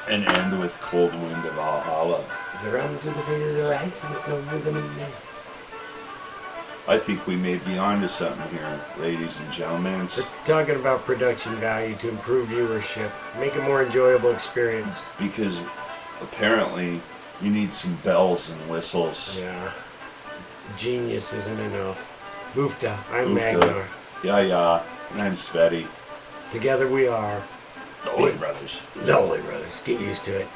And end with Cold Wind of Valhalla. I think we may be onto something here, ladies and gentlemen. We're talking about production value to improve viewership, make a more enjoyable experience. Because apparently you need some bells and whistles. Yeah. Genius isn't enough. Boofta, I'm Boofta. Magnar. Yeah, and I'm Sveti. Together we are The Holy Brothers. the Holy Brothers. Get used to it.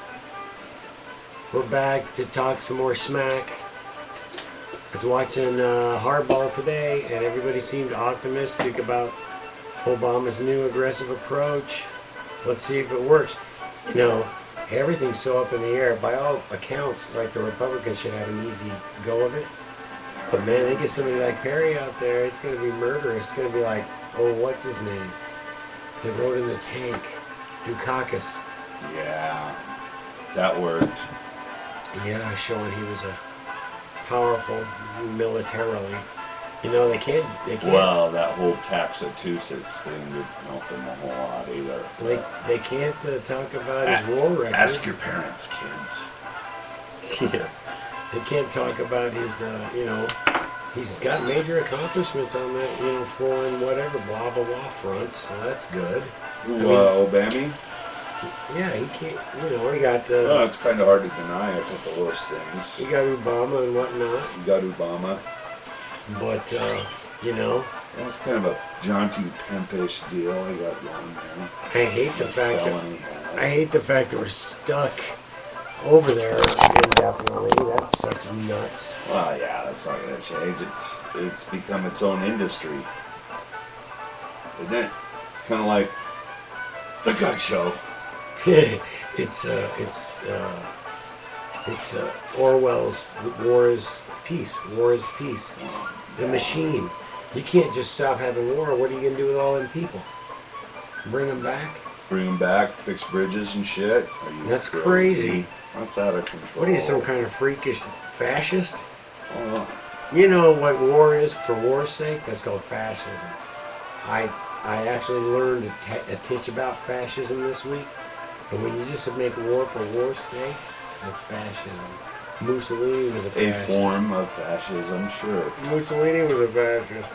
We're back to talk some more smack. I was watching Hardball today, and everybody seemed optimistic about Obama's new aggressive approach. Let's see if it works. You know, everything's so up in the air. By all accounts, like the Republicans should have an easy go of it. But man, they get somebody like Perry out there, it's going to be murderous. It's going to be like, oh, what's his name? They rode in the tank. Dukakis. Yeah, that worked. Yeah, showing he was a powerful militarily. You know, they can't. Well, that whole Taxotusits thing didn't help him a whole lot either. They can't talk about his war record. Ask your parents, kids. Yeah. They can't talk about his, you know, he's got major accomplishments on that, you know, foreign whatever, blah, blah, blah front, so that's good. Obama? Yeah, he can't, you know, he got... well, it's kind of hard to deny a couple of those things. He got Obama and whatnot. You got Obama. But, you know... Well, it's kind of a jaunty, pimpish deal. I got one there. I hate the fact that we're stuck over there indefinitely. That sucks nuts. Well, yeah, that's not going to change. It's become its own industry, isn't it? Kind of like the gun show. it's Orwell's War is Peace. War is Peace. The machine. You can't just stop having war. What are you going to do with all them people? Bring them back? Bring them back, fix bridges and shit. That's crazy. That's out of control. What are you, some kind of freakish fascist? Oh, You know what war is for war's sake? That's called fascism. I actually learned a titch about fascism this week. And when you just make war for war's sake, that's fascism. Mussolini was a fascist. a form of fascism, sure. Mussolini was a fascist.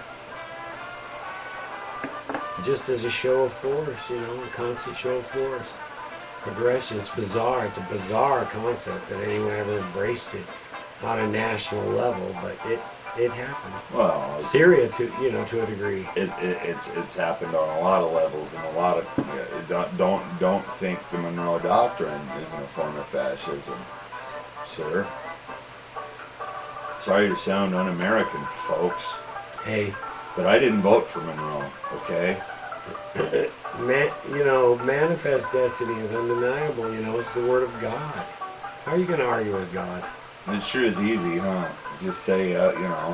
Just as a show of force, you know, a constant show of force. Aggression, it's bizarre. It's a bizarre concept that anyone ever embraced it on a national level, but it happened. Well, Syria, to a degree. It's happened on a lot of levels, and a lot of don't think the Monroe Doctrine isn't a form of fascism, sir. Sorry to sound un-American, folks. Hey, but I didn't vote for Monroe. Okay. Manifest destiny is undeniable. You know, it's the word of God. How are you going to argue with God? It sure is easy, huh? Just say, the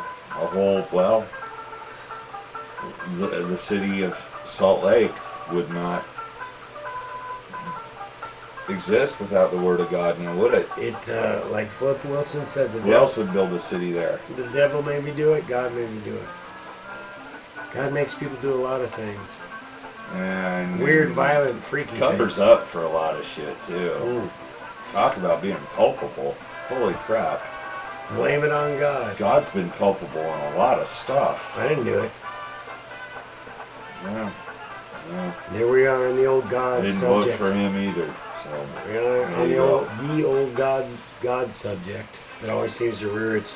city of Salt Lake would not exist without the Word of God, now would it? Like Flip Wilson said, Who else would build a city there? The devil made me do it, God made me do it. God makes people do a lot of things. And weird, violent, freaky covers things. Up for a lot of shit, too. Ooh. Talk about being culpable. Holy crap. Blame it on God. God's been culpable in a lot of stuff. I didn't do it. Yeah. There we are in the old God I didn't subject. vote for him either. So We are on the old God subject that always seems to rear its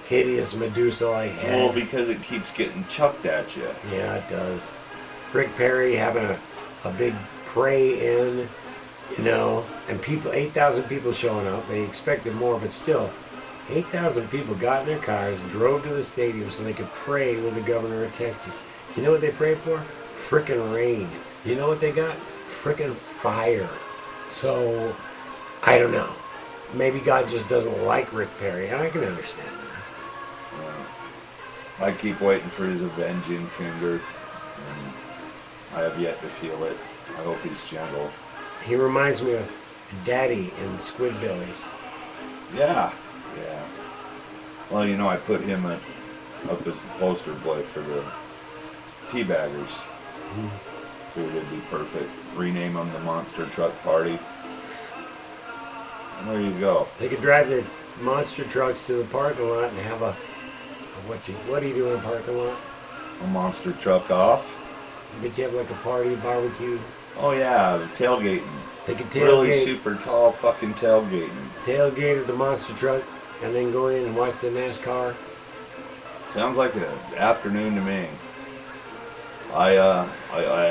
hideous Medusa-like head. Well, because it keeps getting chucked at you. Yeah, it does. Rick Perry having a big pray-in, and people, 8,000 people showing up. They expected more, but still, 8,000 people got in their cars, drove to the stadium so they could pray with the governor of Texas. You know what they prayed for? Frickin' rain. You know what they got? Frickin' fire. So, I don't know. Maybe God just doesn't like Rick Perry, and I can understand that. I keep waiting for his avenging finger, and I have yet to feel it. I hope he's gentle. He reminds me of Daddy in Squidbillies. Yeah. Well, I put him up as the poster boy for the Teabaggers. Figured it'd be perfect. Rename them the Monster Truck Party. And there you go. They could drive their monster trucks to the parking lot and have what do you do in a parking lot? A monster truck off. But you have like a party, barbecue. Oh yeah, tailgating. They could tailgate. Really super tall fucking tailgating. Tailgate at the monster truck and then go in and watch the NASCAR. Sounds like an afternoon to me. I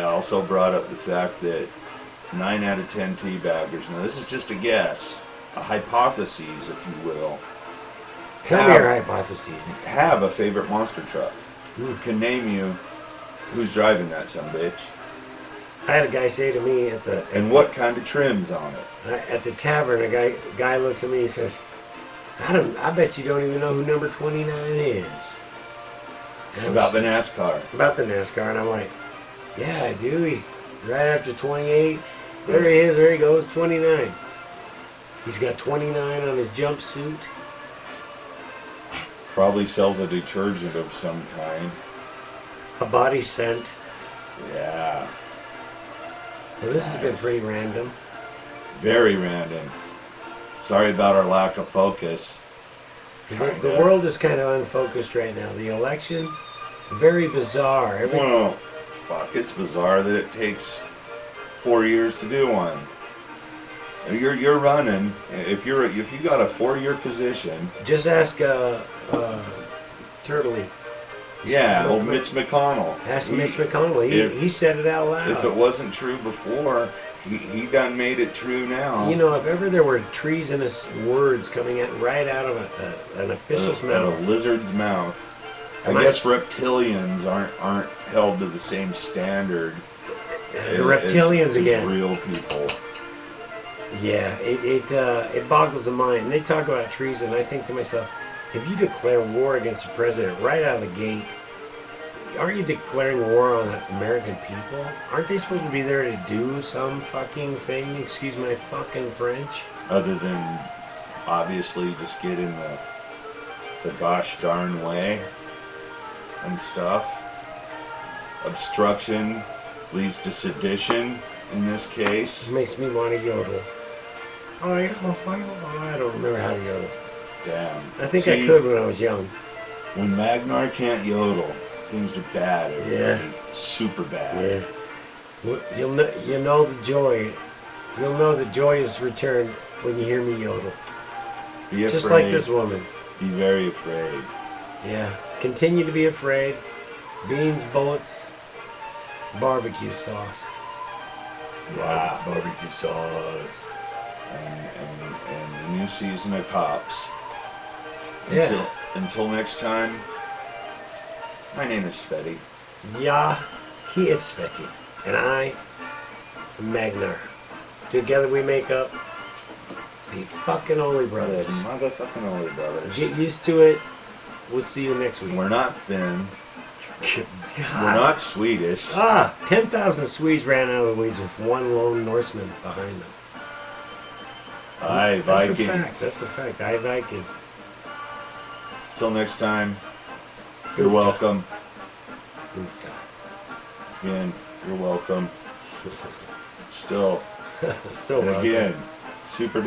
also brought up the fact that 9 out of 10 teabaggers, now this is just a guess, a hypothesis if you will, Tell me your hypotheses. have a favorite monster truck. Who can name you who's driving that sumbitch? I had a guy say to me And what kind of trim's on it? at the tavern, a guy looks at me and says, I bet you don't even know who number 29 is. About the NASCAR. About the NASCAR, and I'm like, yeah, I do. He's right after 28. There he is. There he goes, 29. He's got 29 on his jumpsuit. Probably sells a detergent of some kind. A body scent. Yeah. Well, this has been pretty random. Very random. Sorry about our lack of focus. The world is kind of unfocused right now. The election, very bizarre. Well, fuck, it's bizarre that it takes 4 years to do one. You're running. If you got a 4-year position. Just ask Turtley. Yeah, old Mitch McConnell. Ask Mitch McConnell. He said it out loud. If it wasn't true before, he done made it true now. You know, if ever there were treasonous words coming out right out of an official's mouth, a lizard's mouth. I guess reptilians aren't held to the same standard. The reptilians again. Real people. Yeah, it boggles the mind. And they talk about treason. I think to myself, if you declare war against the president right out of the gate, aren't you declaring war on the American people? Aren't they supposed to be there to do some fucking thing? Excuse my fucking French. Other than obviously just get in the gosh darn way and stuff. Obstruction leads to sedition in this case. It makes me want to yodel. I don't remember how to yodel. Damn. I think I could when I was young. When Magnar can't yodel, things are bad. Yeah. Super bad. Yeah. You'll know the joy. You'll know the joyous return when you hear me yodel. Be afraid. Just like this woman. Be very afraid. Yeah. Continue to be afraid. Beans, bullets, barbecue sauce. Yeah. Barbecue sauce. And the new season of Cops. Yeah. Until next time, my name is Svetty. Yeah, he is Svetty. And I am Magnar. Together we make up the fucking Only Brothers. The motherfucking Only Brothers. Get used to it. We'll see you next week. We're not thin. God. We're not Swedish. 10,000 Swedes ran out of the weeds with one lone Norseman behind them. Aye, Viking. That's a fact. I Viking. Till next time, you're welcome. Oof, Again, you're welcome. Still. So And again, super